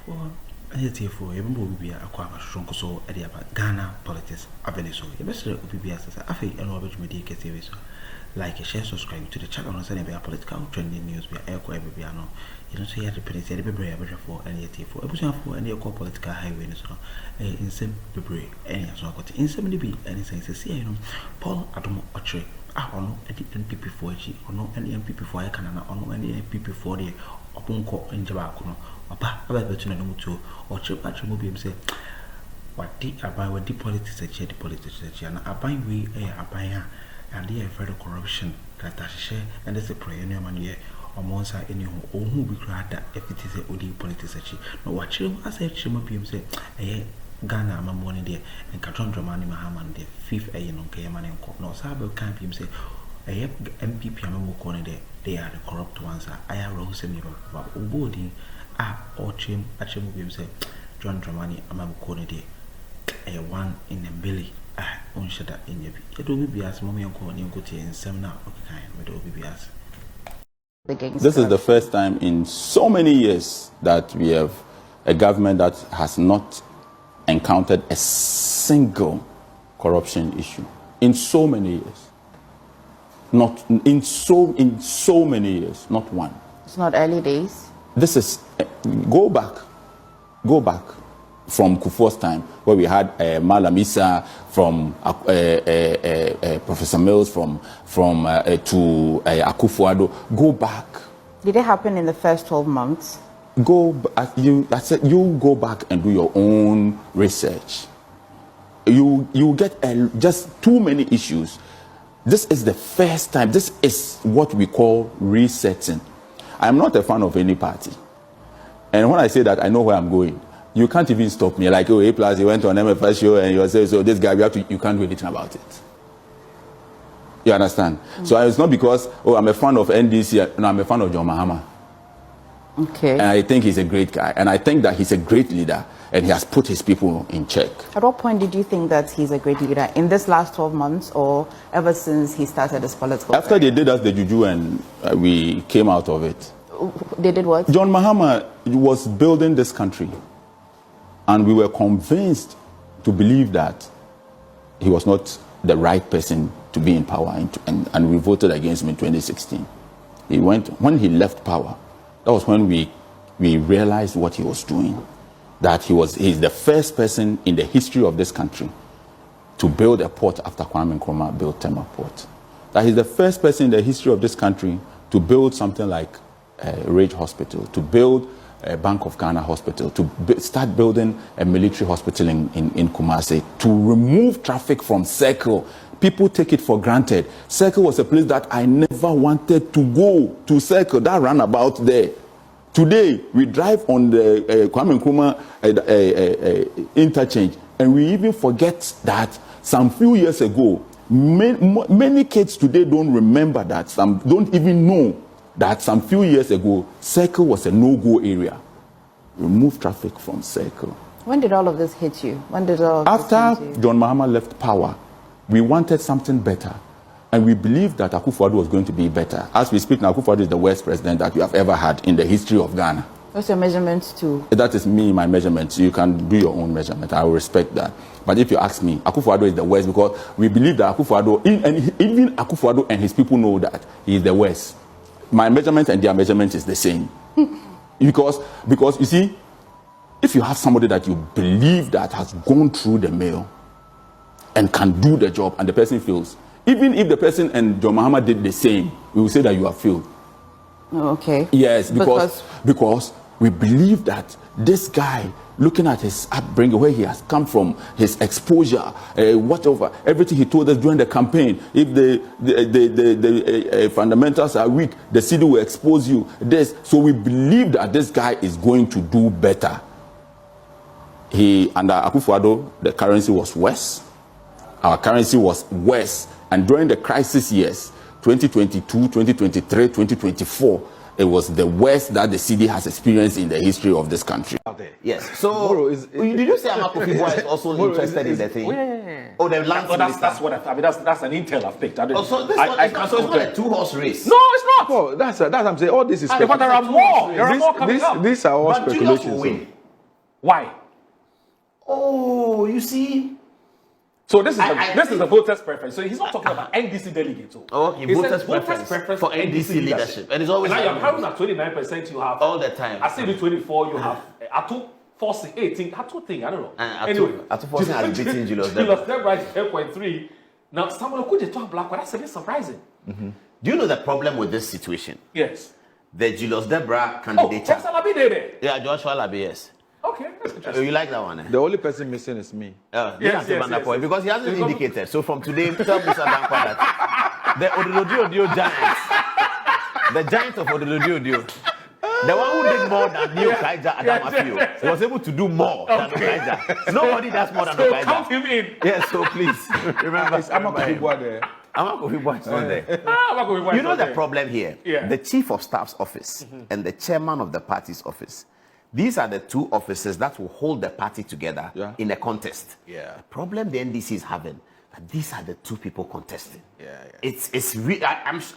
for even be a Akroma strong so at the Ghana politics Aveneso. You best be as I think and Robert Media TV. Like a share, subscribe to the channel and send a political trending news via air every piano. You don't say you have to pay the baby for any for a position for any political highway in some baby any so got in 70 any sense see you know Paul Adom Otchere no NPP for G or no any NPP for Canada or no any NPP for the Opunko in Jabakuno or about to know to Otchere actually be say what deep about what the politics the politics and I buy we a buyer. And the further corruption that I share and there's a prayer in your money or monster in your own who be glad that if it is a OD politics. No, watch him as a chimney beam say, a Ghana, my money there, and Katron Dramani Mahama, the fifth a young Kayman and Cock. No, Sabo can't be say, a NPP and corner there, they are the corrupt ones. I have rose me about Ubodi, or Chim, a chimney beam say, John Dramani, I'm a corner there, a one in the belly. In your it will be as mommy and go to in seminar with OBBS. This is the first time in so many years that we have a government that has not encountered a single corruption issue in so many years. Not in so many years, not one. It's not early days. This is go back from Akuffo's time, where we had Malam Issa, from Professor Mills, from to Akuffo Addo. Go back. Did it happen in the first 12 months? I said you go back and do your own research. You get just too many issues. This is the first time. This is what we call resetting. I'm not a fan of any party, and when I say that, I know where I'm going. You can't even stop me. Like, oh, A+, you went on MFS show and you say, so this guy, you can't do anything about it. You understand? So it's not because, oh, I'm a fan of NDC. No, I'm a fan of John Mahama. Okay. And I think he's a great guy. And I think that he's a great leader. And he has put his people in check. At what point did you think that he's a great leader? In this last 12 months or ever since he started his political career? After they did us the juju and we came out of it. They did what? John Mahama was building this country. And we were convinced to believe that he was not the right person to be in power, and we voted against him in 2016. When he left power, that was when we realized what he was doing. That he's the first person in the history of this country to build a port after Kwame Nkrumah built Tema Port. That he's the first person in the history of this country to build something like a Rage Hospital, to build a Bank of Ghana hospital, to start building a military hospital in Kumasi, to remove traffic from Circle. People take it for granted. Circle was a place that I never wanted to go, to Circle, that roundabout there. Today, we drive on the Kwame Nkrumah interchange, and we even forget that some few years ago, many kids today don't remember that, some don't even know that some few years ago, Circle was a no-go area. Remove traffic from Circle. When did all of this hit you? After John Mahama left power, we wanted something better. And we believed that Akuffo Addo was going to be better. As we speak now, Akuffo Addo is the worst president that we have ever had in the history of Ghana. What's your measurements too? That is me, my measurements. You can do your own measurement. I will respect that. But if you ask me, Akuffo Addo is the worst because we believe that Akuffo Addo, and even Akuffo Addo and his people know that he is the worst. My measurement and their measurement is the same. because you see, if you have somebody that you believe that has gone through the mill and can do the job and the person fails, even if the person and John Mahama did the same, we will say that you have failed. Oh, okay. Yes, because we believe that this guy, looking at his upbringing, where he has come from, his exposure, whatever, everything he told us during the campaign, if the fundamentals are weak, the city will expose you. So we believe that this guy is going to do better. Under Akuffo Addo, the currency was worse. Our currency was worse. And during the crisis years, 2022, 2023, 2024, it was the worst that the city has experienced in the history of this country. Yes. So, did you say Akuffo is also interested in the thing? Yeah. Oh, the land. That's what I mean. That's an intel I've picked. So it's not a two-horse race. No, it's not. Oh, that's I'm saying. All this is but there are more. There are more coming up. These are all speculations. Why? Oh, you see. So this is the voters' preference. So he's not talking about NDC delegates. Oh, okay, he voters' says preference for NDC leadership. And it's always now you're having at 29%, you have all the time. I say the 24, you have Atto forcing 18, Atto thing, I don't know. Anyway, Atto forcing has beaten Julius Debra is 10.3. Now someone could just talk black, but that's a bit surprising. Mm-hmm. Do you know the problem with this situation? Yes. The Julius Debra candidate. Oh, Joshua Labi there. Yeah, Joshua Labi, yes. Okay, that's interesting. You like that one? The only person missing is me. Yes, because he hasn't indicated. So from today, tell Mr. Dankwa that the Ododio Giants, the giant of Ododio, the one who did more than Neo Kaija Adamafio, was able to do more than Kaija. Nobody does more than Kaija. Count him in. Yes, so please remember. Is Amakofiboa there? Amakofiboa is not there. You know the problem here? Yeah. The chief of staff's office and the chairman of the party's office. These are the two offices that will hold the party together in a contest. Yeah. The problem the NDC is having, that these are the two people contesting. Yeah.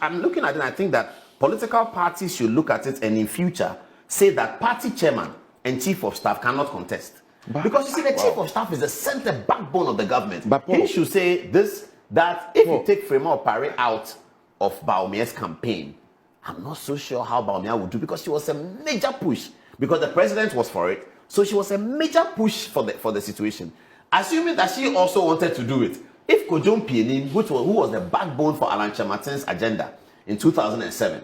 I'm looking at it and I think that political parties should look at it and in future say that party chairman and chief of staff cannot contest. Because you see, the chief of staff is the center backbone of the government. But he should say this, that if you take Fremont Opare out of Bawumia's campaign, I'm not so sure how Bawumia would do because she was a major push. Because the president was for it, so she was a major push for the situation. Assuming that she also wanted to do it, if Kojong Pienin, who was the backbone for Alan Chamartin's agenda in 2007,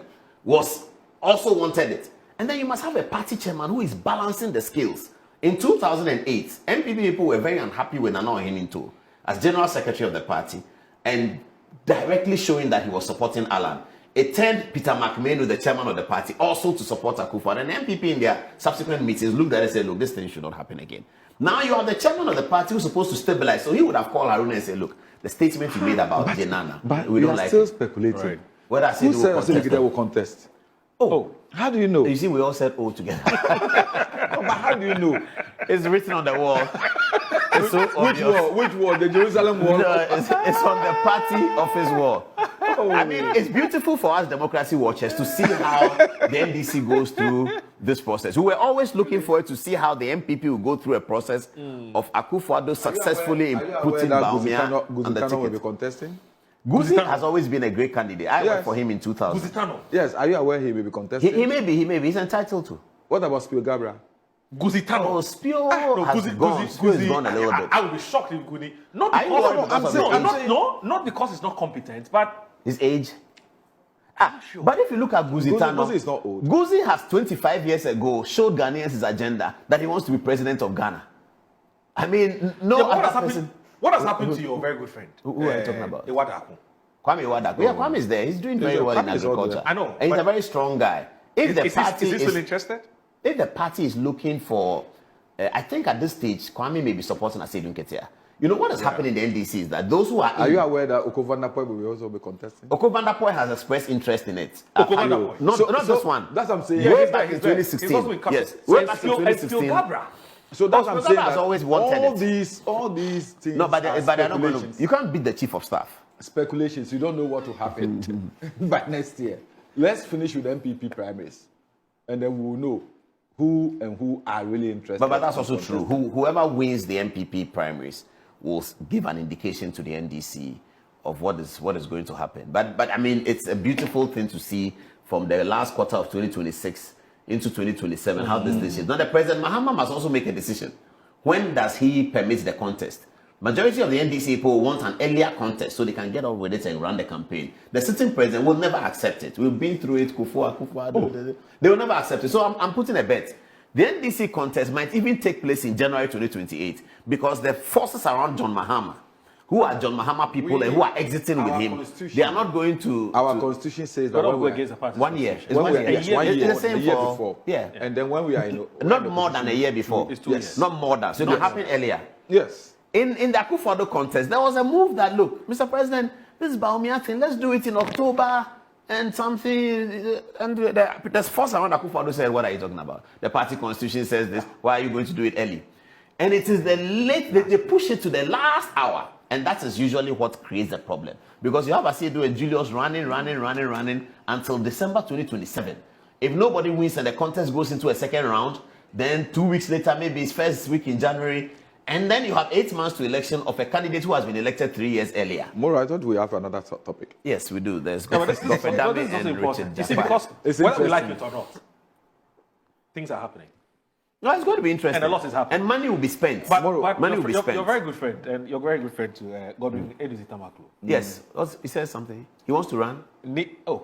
also wanted it, and then you must have a party chairman who is balancing the scales. In 2008, NPP people were very unhappy with Nana Oheninto as general secretary of the party, and directly showing that he was supporting Alan. It turned Peter McMahon, the chairman of the party, also to support Akuffo. And NPP in their subsequent meetings looked at it and said, look, this thing should not happen again. Now you are the chairman of the party who's supposed to stabilize. So he would have called Haruna and said, look, the statement you made about Jenana, we don't like still it. Speculating. Right. Whether Who said they will contest? Oh, how do you know? You see, we all said "oh" together. But how do you know? It's written on the wall. It's so which wall? Which wall? The Jerusalem wall? No, it's on the party office wall. Oh. I mean, it's beautiful for us democracy watchers to see how the NDC goes through this process. We were always looking forward to see how the NPP will go through a process of Akuffo successfully putting Bawumia on the ticket. Will be contesting? Guzi has always been a great candidate. I worked for him in 2000. Guzitano. Yes, are you aware he may be contesting? He may be. He's entitled to. What about Spio Gabra? Guzitano. Oh, Spio has gone. Spio is gone a little bit. I would be shocked if Guni. Not because he's not competent, but his age. Sure. But if you look at Guzitano, Guzi is not old. Guzi has 25 years ago showed Ghanaians his agenda that he wants to be president of Ghana. I mean, what has happened to your very good friend? Who are you talking about? Iwadaku. Kwame Iwadaku. Yeah, Kwame is there. He's doing very well in agriculture. I know. And he's a very strong guy. If the party is he still interested? If the party is looking for, I think at this stage, Kwame may be supporting Asedun Ketia. You know what has happened in the NDC is that those who are you aware that Oko Van der Poel will also be contesting? Oko Van der Poel has expressed interest in it. Not this one. That's what I'm saying. Way back in 2016. Yes. Way back in 2016. So that's what I'm saying. Has always wanted all these things. No, but they're not going to. You can't beat the chief of staff. Speculations. You don't know what will happen by next year. Let's finish with MPP primaries, and then we'll know who are really interested. But that's also true. Whoever wins the MPP primaries will give an indication to the NDC of what is going to happen. But I mean, it's a beautiful thing to see from the last quarter of 2026 into 2027 how this is. Now, the president Mahama must also make a decision. When does he permit the contest? Majority of the NDC people want an earlier contest so they can get on with it and run the campaign. The sitting president will never accept it. We've been through it. Akuffo. They will never accept it. So I'm putting a bet. The NDC contest might even take place in January 2028 because the forces around John Mahama, who are John Mahama people and who are exiting with him, they are not going to. Our constitution says that we're against the party. 1 year. It's 1 year. It's the same a year before. Yeah. And then when we are in. Not more than a year before. It's 2 years. Not more than. So it can happen earlier. Yes. In the Akuffo contest, there was a move that, look, Mr. President, this is Bawumia thing, let's do it in October and something. And there's force around Akuffo said, what are you talking about? The party constitution says this, why are you going to do it early? And it is they push it to the last hour. And that is usually what creates the problem. Because you have Asedu and Julius running until December 2027. If nobody wins and the contest goes into a second round, Then 2 weeks later, maybe it's first week in January. And then you have 8 months to election of a candidate who has been elected 3 years earlier. Moro, I thought we have another topic. Yes, we do. There's No, but Godfrey this is Dame also and important. Richard You see, Japa. because It's whether we like interesting. it or not, things are happening. No, it's going to be interesting. And a lot is happening. And money will be spent. But money will be you're spent. a very good friend, and you're a very good friend to Godwin Edisi Tamaklo. Yes. He says something. He wants to run? No,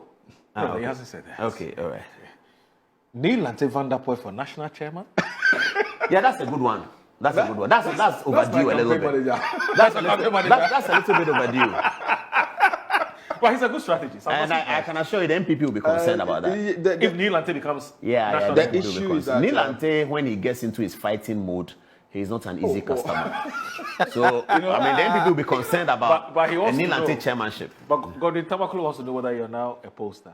okay. he hasn't said that. Okay, all right. Neil Lante Van Der Poel for national chairman? Yeah, that's a good one. That's a good one. That's overdue a little bit. That's a little bit overdue. But he's a good strategist. And I can assure you the NPP will be concerned about that. If Neil Lante becomes Yeah, the issue is that Neil Lante, when he gets into his fighting mode, he's not an easy customer. So, I mean, the NPP will be concerned about but he a wants Neil to Lante know. chairmanship. But Godwin Tamaklo wants to know whether you're now a pollster.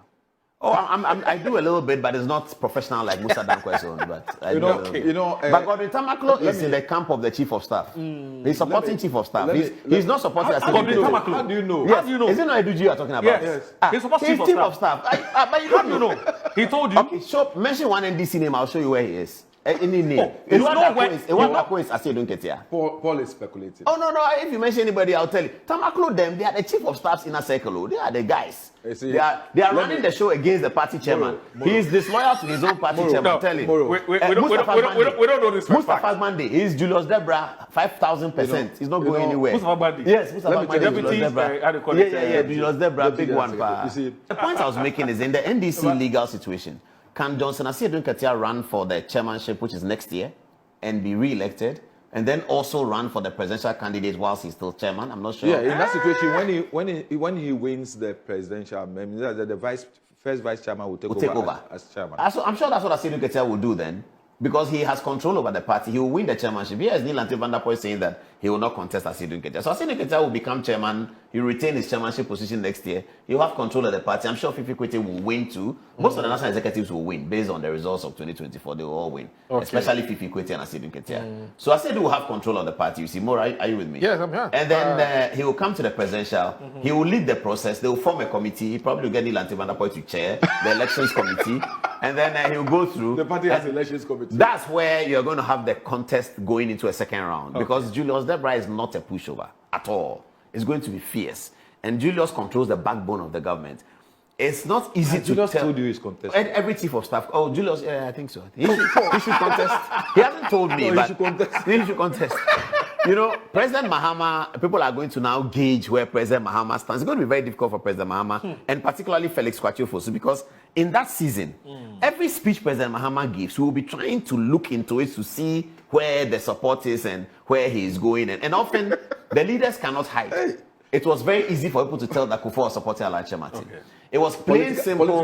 Oh, I do a little bit, but it's not professional like Musa Dankwe's own. But I do a little bit. But Godwin Tamaklo is in the camp of the chief of staff. He's supporting chief of staff. He's not supporting the Godwin Tamaklo. How do you know? Yes. How do you know? Is it not Eduji you are talking about? Yes. He's supposed to He's chief of staff. But you don't know. He told you. Okay, so mention one NDC name. I'll show you where he is. Any name. It's not where- Is Ase Dunketia. Paul is speculating. Oh no! If you mention anybody, I'll tell you. Tamaklo, them, they are the chief of staffs in a circle. They are the guys. You see, They are running the show against the party chairman. He is disloyal to his own party chairman. No, Tell him. we don't know this for a fact. Mustafa Mandi. He's Julius Debra 5,000%. He's not going anywhere. Mustafa Mandi. Yes, Mustafa Mandi. Deputy, how do you call it? Yeah. Julius Debra, big Deputy one. Executive. You see, The point I was making is in the NDC legal situation, can Johnson Asiedu Nketia run for the chairmanship, which is next year, and be re-elected, and then also run for the presidential candidate whilst he's still chairman? I'm not sure. yeah, in that situation, when he wins the presidential, the first vice chairman will take over. As chairman. I'm sure that's what Asiedu Nketia will do then, because he has control over the party. He will win the chairmanship. Yes, Neil Lante Van Der Poel is saying that he will not contest Asiedu Nketia. So Asiedu Nketia will become chairman. He will retain his chairmanship position next year. He will have control of the party. I'm sure Fifi Kwete will win too. Most of the national executives will win based on the results of 2024. They will all win, especially Fifi Kwete and Asiedu Nketia. So Asiedu will have control of the party. You see, more, are you with me? Yes, I'm here. And then he will come to the presidential. He will lead the process. They will form a committee. He probably will get Neil Lante Van Der Poel to chair the elections committee, and then he will go through. The party has elections committee. That's where you're going to have the contest going into a second round, because Julius Debra is not a pushover at all. It's going to be fierce. And Julius controls the backbone of the government. It's not easy to Julius tell. told you he's contesting. And every chief of staff. Oh, Julius, yeah, I think so. He should contest. He hasn't told me, No, he but should contest. He should contest. You know, President Mahama, people are going to now gauge where President Mahama stands. It's going to be very difficult for President Mahama, and particularly Felix Kwatiofosu, because in that season, every speech President Mahama gives, we will be trying to look into it to see where the support is and where he is going. And often, the leaders cannot hide. It was very easy for people to tell that Akuffo was supporting Alanche Martin. Okay. It was plain simple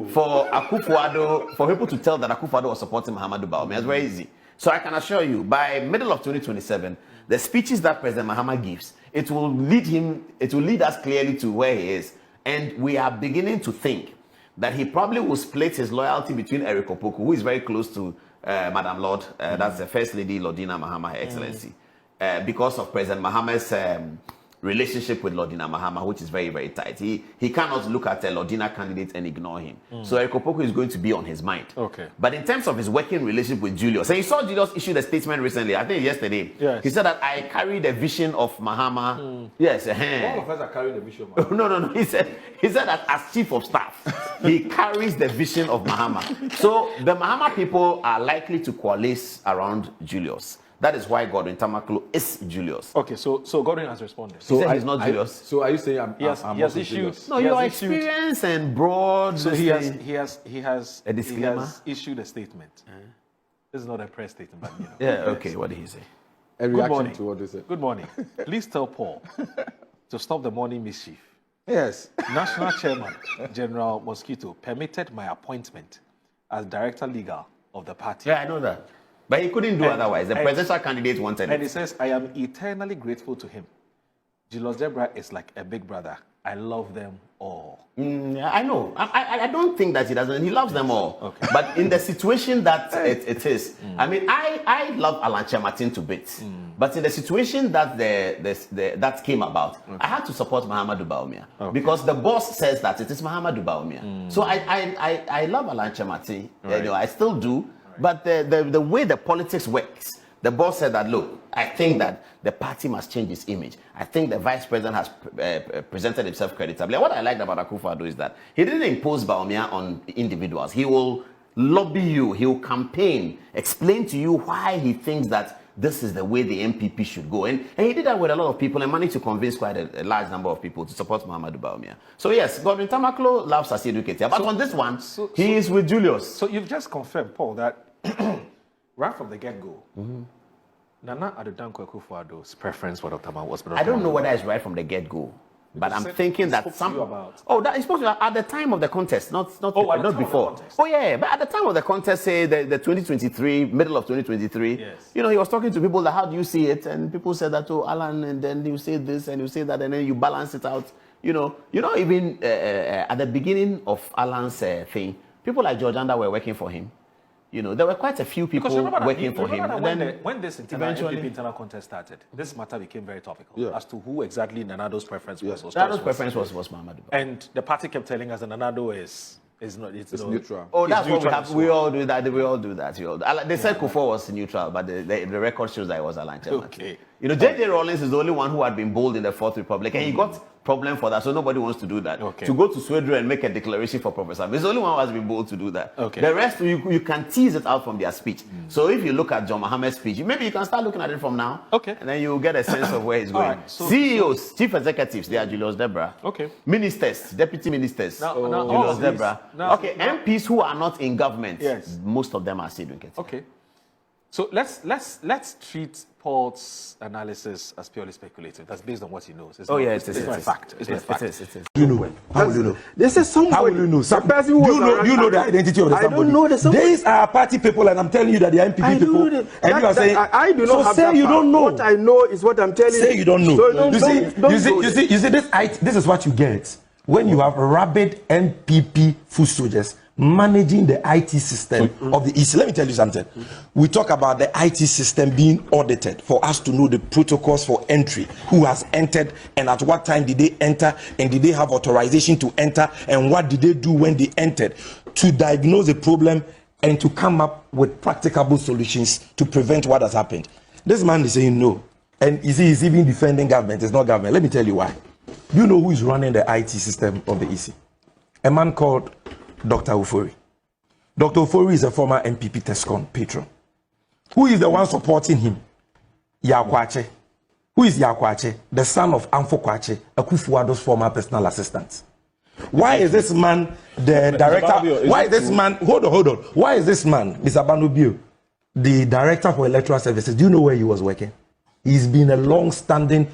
for Akufo-Addo, for people to tell that Akufo-Addo was supporting Muhammadu Bawumia. It's very easy. So I can assure you, by middle of 2027, the speeches that President Mahama gives, it will lead us clearly to where he is. And we are beginning to think that he probably will split his loyalty between Eric Opoku, who is very close to Madam Lord, that's the First Lady Lordina Mahama, Her Excellency, because of President Mahama's relationship with Lordina Mahama, which is very, very tight. He cannot look at a Lordina candidate and ignore him. So Eric Opoku is going to be on his mind. Okay. But in terms of his working relationship with Julius, and you saw Julius issue a statement recently, I think yesterday. Yes. He said that I carry the vision of Mahama. Yes. All of us are carrying the vision. Man. No. He said that as chief of staff, he carries the vision of Mahama. So the Mahama people are likely to coalesce around Julius. That is why Godwin Tamaklo is Julius. Okay, so Godwin has responded. He said he's not Julius. So are you saying I'm Yes, also Julius? No, your experience and broad. So he has A disclaimer? He has issued a statement. This is not a press statement, but you know. Yeah. Okay. What did he say? A Good reaction morning. to what they said. Good morning. Please tell Paul to stop the morning mischief. Yes. National Chairman General Mosquito permitted my appointment as Director Legal of the party. Yeah, I know that. But he couldn't do otherwise. The presidential candidate wanted And he it. says, I am eternally grateful to him. Julius Debra is like a big brother. I love them all. Yeah, I know. I don't think that he doesn't. He loves them all. Okay. But in the situation that it is, I mean, I love Alanche Martin to bits. But in the situation that that came about, I had to support Muhammadu Bawumia because the boss says that it is Muhammadu Bawumia. So I love Alanche Martin. You know, I still do. But the way the politics works, the boss said that, look, I think that the party must change its image. I think the vice president has presented himself creditably. And what I liked about Akuffo is that he didn't impose Bawumia on individuals. He will lobby you, he will campaign, explain to you why he thinks that this is the way the NPP should go. And he did that with a lot of people and managed to convince quite a large number of people to support Muhammadu Bawumia. So yes, Godwin Tamaklo loves Asiedu Ketia. But on this one, he is with Julius. So you've just confirmed, Paul, that right from the get-go, Nana Addo Akufo-Addo's preference for Dr. Man was Dr. I don't know whether it's right from the get-go. But I'm thinking that that he spoke to at the time of the contest, not before. Oh yeah, but at the time of the contest, say the 2023, middle of 2023, yes. You know, he was talking to people that, how do you see it? And people said that, oh, Alan, and then you say this and you say that, and then you balance it out. You know, even at the beginning of Alan's thing, people like George Anda were working for him. You know, there were quite a few people working for him. And then when this NPP internal contest started, this matter became very topical as to who exactly Nanado's preference was. Nanado's preference was Muhammadu. And the party kept telling us that Nanado is not. It's neutral. Oh, that's what we have. We all do that. We all do that. They said Kufuor was neutral, but the record shows that it was Alan Chairman. Okay. You know, J.J. Rawlings is the only one who had been bold in the Fourth Republic, and he got problem for that, so nobody wants to do that. Okay. To go to Sweden and make a declaration for Professor, he's the only one who has been bold to do that. Okay. The rest, you can tease it out from their speech. So if you look at John Mahamad's speech, maybe you can start looking at it from now. Okay. And then you'll get a sense of where he's going. Right, so, CEOs, chief executives, they are Julius Debra. Okay. Ministers, deputy ministers, now, Julius Debra. MPs who are not in government, yes. Most of them are still doing it. Okay. So let's treat Paul's analysis as purely speculative. That's based on what he knows. It's not a fact. It's not a fact. It is. You know. How will you know? This is somebody. How will you know? You know the identity of the somebody. I don't know the somebody. These are party people, and I'm telling you that they are NPP people. And you are saying I do not so have say that you don't know. What I know is what I'm telling you. Say you don't know. So you see this is what you get when you have rabid NPP foot soldiers managing the IT system of the EC. Let me tell you something. We talk about the IT system being audited for us to know the protocols for entry, who has entered and at what time did they enter, and did they have authorization to enter, and what did they do when they entered, to diagnose the problem and to come up with practicable solutions to prevent what has happened. This man is saying no. And you see, he's even defending government. It's not government. Let me tell you why. You know who is running the IT system of the EC? A man called Dr. Ofori. Dr. Ofori is a former NPP TESCON patron. Who is the one supporting him? Yakwache. Who is Yakwache? The son of Amfo Kwache, Akuffo-Addo's former personal assistant. Why is this man the director? Why is this man? Hold on. Why is this man, Mr. Banubio, the director for Electoral Services? Do you know where he was working? He's been a long-standing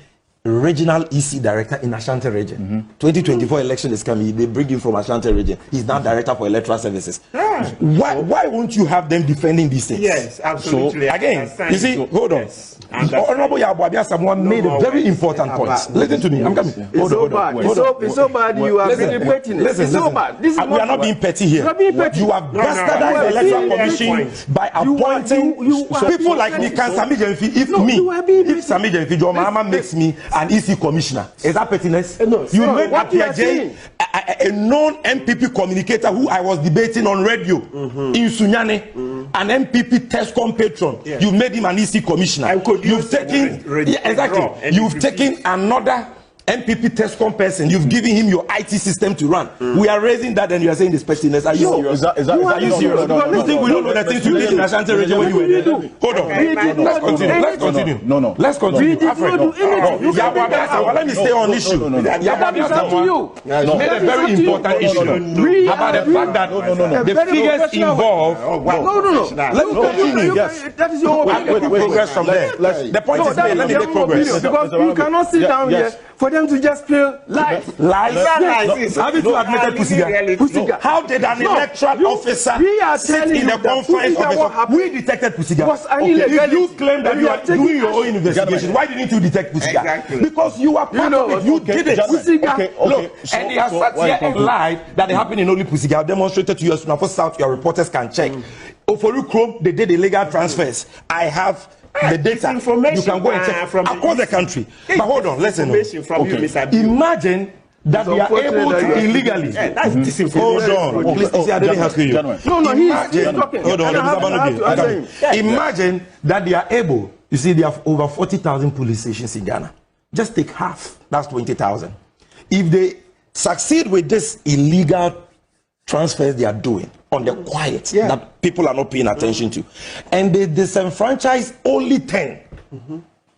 regional EC director in Ashanti region. 2024 election is coming. They bring him from Ashanti region. He's now director for Electoral Services. Why won't you have them defending these things? Yes, absolutely. So, again, you see, hold on. Honorable Yabuabia, someone made a very important point. Listen to me. I'm coming. Hold on. It's so bad. You are celebrating it. Listen. So bad. This is we are not being petty here. You have bastardized the Electoral Commission by appointing people like me. Can Sami Jemfi, if Sami Jemfi, John Mahama makes me an EC commissioner, is that pettiness? No. You made Apia J a known MPP communicator who I was debating on radio in Sunyane, an MPP TESCON patron. Yes. You made him an EC commissioner. You've taken You've taken another MPP TESCON person. You've given him your IT system to run. We are raising that, and you are saying this pettiness. Are you serious? Are you serious? You think we don't know the things you did in Ashanti region when you were there? Hold on. Let's continue. No. Let's continue. Let me stay on issue. Yabuabia made a very important issue about the fact that the figures involved. Let me continue. That is your progress from there. The point is made. Let me make progress. Because you cannot sit down here for them to just feel lies. Have you admitted Pusiga? How did an electoral officer sit in the confines of we detected Pusiga? If you claim that you are doing your own investigation, why didn't you detect Pusiga? Exactly. Because you are part of it. You did it. Look, and he has sat here and lied that it happened in only Pusiga. I've demonstrated to you as soon as South, your reporters can check. Ofori Chrome, they did illegal transfers. I have the data. You can go and check across the country. But hold on, listen. Imagine that they are able to illegally. That's disinformation. Hold on, please. I didn't have you. No, he's talking. Hold on, imagine that they are able. You see, they have over 40,000 police stations in Ghana. Just take half. That's 20,000. If they succeed with this illegal transfers they are doing on the quiet that people are not paying attention to, and they disenfranchise only 10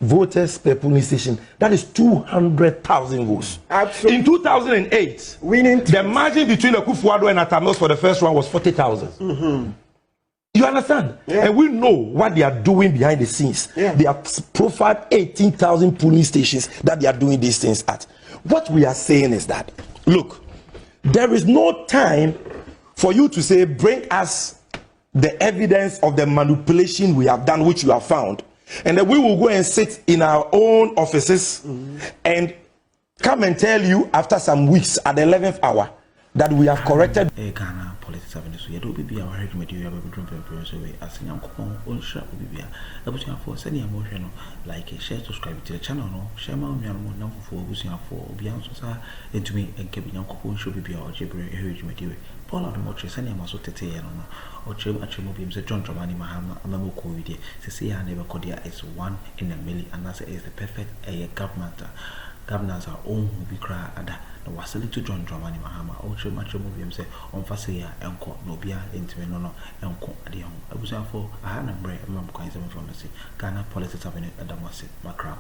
voters per polling station, that is 200,000 votes. Absolutely. In 2008, the margin between Akuffo and Atamos for the first round was 40,000. You understand? And we know what they are doing behind the scenes. They have profiled 18,000 polling stations that they are doing these things at. What we are saying is that, look, there is no time for you to say, bring us the evidence of the manipulation we have done, which you have found. And then we will go and sit in our own offices and come and tell you after some weeks at the 11th hour that we have corrected. Ghana politics avenue so yedo bibi a wahwe material be bedroom pempe so we asenya nkopon onhra bibi a abusia for send ya mo hwe no like share subscribe to the channel no share ma onua no na fofo abusia for obi an so sa entumi enke bi nkopon show bibi a Otchere ehwe material Paul Adom Otchere send ya maso tete ye no Otchere actually mo bi mse John Dramani Mahama amamo ko wi de se ya na be kodia is 1 in a million and that is the perfect governance our own be cry ada no wasili to John Dramani Mahama Otchere mo bi mse on face ya enko no bia entime no enko ade ho abusa for aha na bre mam kwan se from say Ghana politics avenue Adom Macra